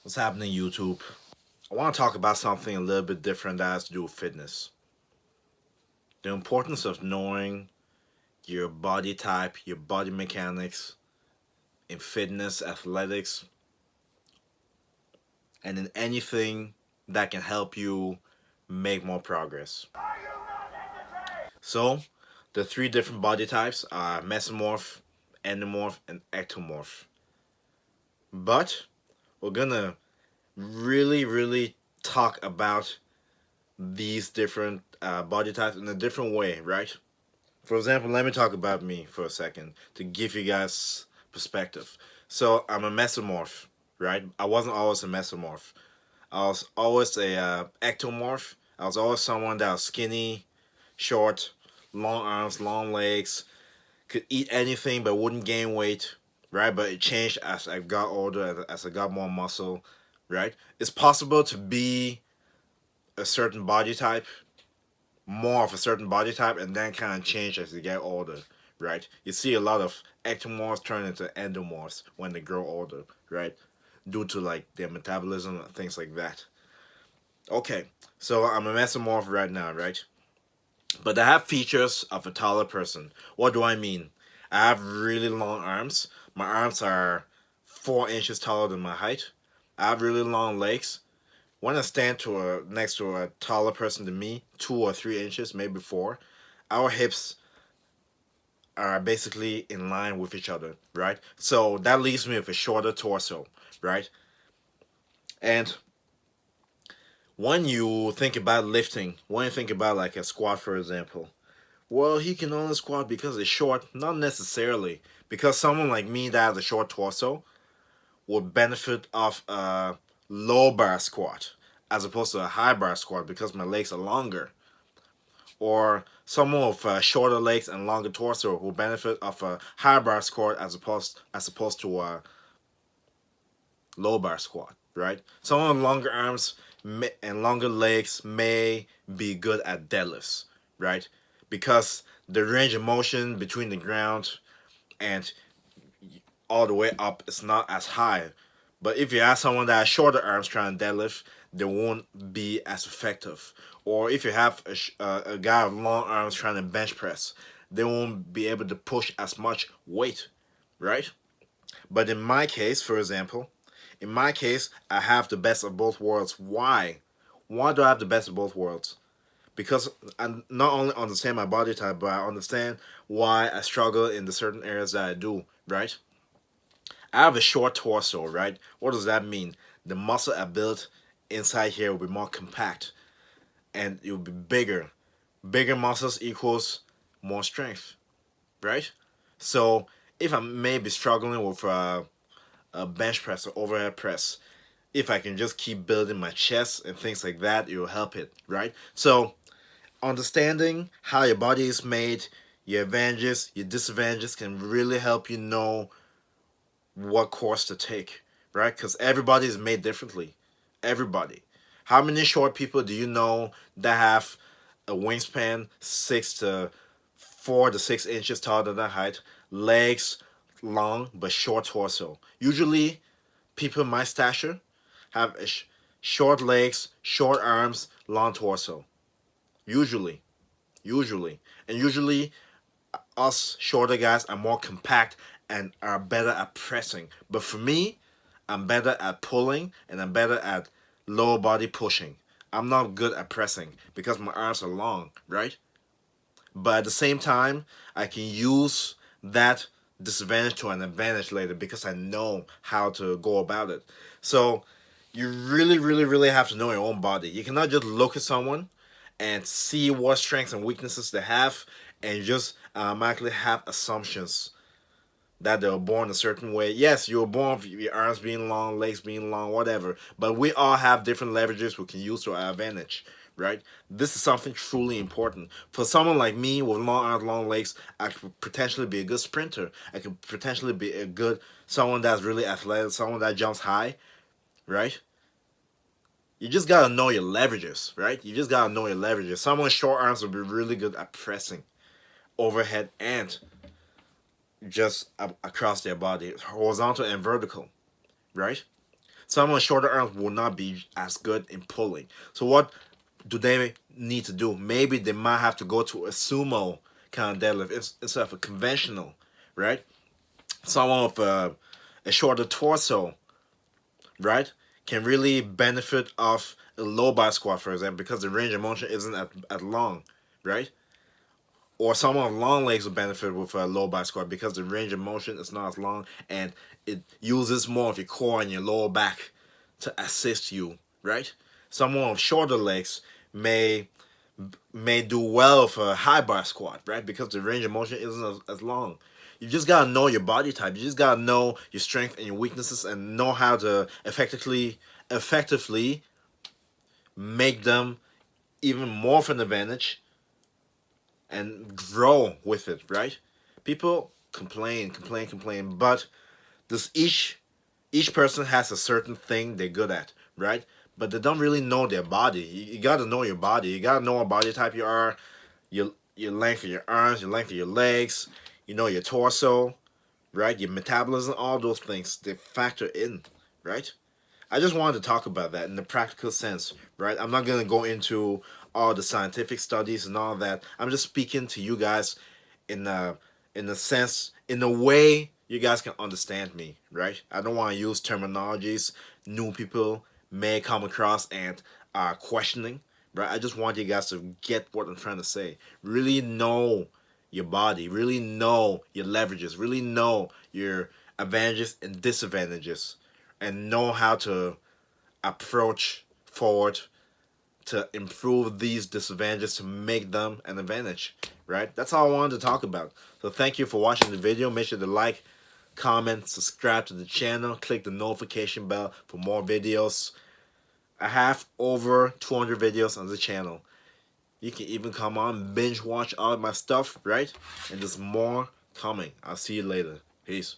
What's happening, YouTube? I want to talk about something a little bit different that has to do with fitness. The importance of knowing your body type, your body mechanics in fitness, athletics, and in anything that can help you make more progress. So, the three different body types are mesomorph, endomorph, and ectomorph. But we're gonna really talk about these different body types in a different way, right? For example, let me talk about me for a second to give you guys perspective. So I'm a mesomorph, right? I wasn't always a mesomorph. I was always a ectomorph. I was always someone that was skinny, short, long arms, long legs, could eat anything but wouldn't gain weight, right? But it changed as I got older, as I got more muscle, right? It's possible to be a certain body type, more of a certain body type, and then kind of change as you get older, right? You see a lot of ectomorphs turn into endomorphs when they grow older, right? Due to like their metabolism and things like that. Okay, so I'm a mesomorph right now, right? But I have features of a taller person. What do I mean? I have really long arms. My arms are 4 inches taller than my height. I have really long legs. When I stand next to a taller person than me, 2 or 3 inches, maybe four, our hips are basically in line with each other, right? So that leaves me with a shorter torso, right? And when you think about lifting, when you think about like a squat, for example, well, he can only squat because it's short. Not necessarily, because someone like me that has a short torso would benefit of a low bar squat as opposed to a high bar squat because my legs are longer. Or someone with shorter legs and longer torso will benefit of a high bar squat as opposed to a low bar squat, right? Someone with longer arms and longer legs may be good at deadlifts, right? Because the range of motion between the ground and all the way up is not as high. But if you have someone that has shorter arms trying to deadlift, they won't be as effective. Or if you have a guy with long arms trying to bench press, they won't be able to push as much weight, right? But in my case, for example, in my case, I have the best of both worlds. Why? Why do I have the best of both worlds? Because I not only understand my body type, but I understand why I struggle in the certain areas that I do, right? I have a short torso, right? What does that mean? The muscle I built inside here will be more compact and it will be bigger. Bigger muscles equals more strength, right? So if I may be struggling with a bench press or overhead press, if I can just keep building my chest and things like that, it will help it, right? So understanding how your body is made, your advantages, your disadvantages can really help you know what course to take, right? Because everybody is made differently. Everybody. How many short people do you know that have a wingspan 4 to 6 inches taller than their height, legs long but short torso? Usually, people my stature have short legs, short arms, long torso. Usually, usually, and usually us shorter guys are more compact and are better at pressing. But for me, I'm better at pulling and I'm better at lower body pushing. I'm not good at pressing because my arms are long, right? But at the same time, I can use that disadvantage to an advantage later because I know how to go about it. So you really have to know your own body. You cannot just look at someone and see what strengths and weaknesses they have and just automatically have assumptions that they were born a certain way. Yes, you were born with your arms being long, legs being long, whatever. But we all have different leverages we can use to our advantage, right? This is something truly important. For someone like me with long arms, long legs, I could potentially be a good sprinter. I could potentially be a good someone that's really athletic, someone that jumps high, right? You just gotta know your leverages, right? You just gotta know your leverages. Someone with short arms will be really good at pressing overhead and just across their body, horizontal and vertical, right? Someone with shorter arms will not be as good in pulling. So what do they need to do? Maybe they might have to go to a sumo kind of deadlift instead of a conventional, right? Someone with a shorter torso, right, can really benefit off a low bar squat, for example, because the range of motion isn't at long, right? Or someone with long legs will benefit with a low bar squat because the range of motion is not as long and it uses more of your core and your lower back to assist you, right? Someone with shorter legs may do well for a high bar squat, right? Because the range of motion isn't as long. You just gotta know your body type. You just gotta know your strength and your weaknesses and know how to effectively make them even more of an advantage and grow with it, right? People complain, but this each person has a certain thing they're good at, right? But they don't really know their body. You gotta know your body. You gotta know what body type you are, your length of your arms, your length of your legs, you know your torso, right? Your metabolism, all those things they factor in, right? I just wanted to talk about that in the practical sense, right? I'm not gonna go into all the scientific studies and all that. I'm just speaking to you guys in a sense, in a way you guys can understand me, right? I don't want to use terminologies new people may come across and are questioning, right? I just want you guys to get what I'm trying to say. Really know your body, really know your leverages, really know your advantages and disadvantages, and know how to approach forward to improve these disadvantages to make them an advantage, right? That's all I wanted to talk about. So thank you for watching the video. Make sure to like, comment, subscribe to the channel, click the notification bell for more videos. I have over 200 videos on the channel. You can even come on, binge watch all of my stuff, right? And there's more coming. I'll see you later. Peace.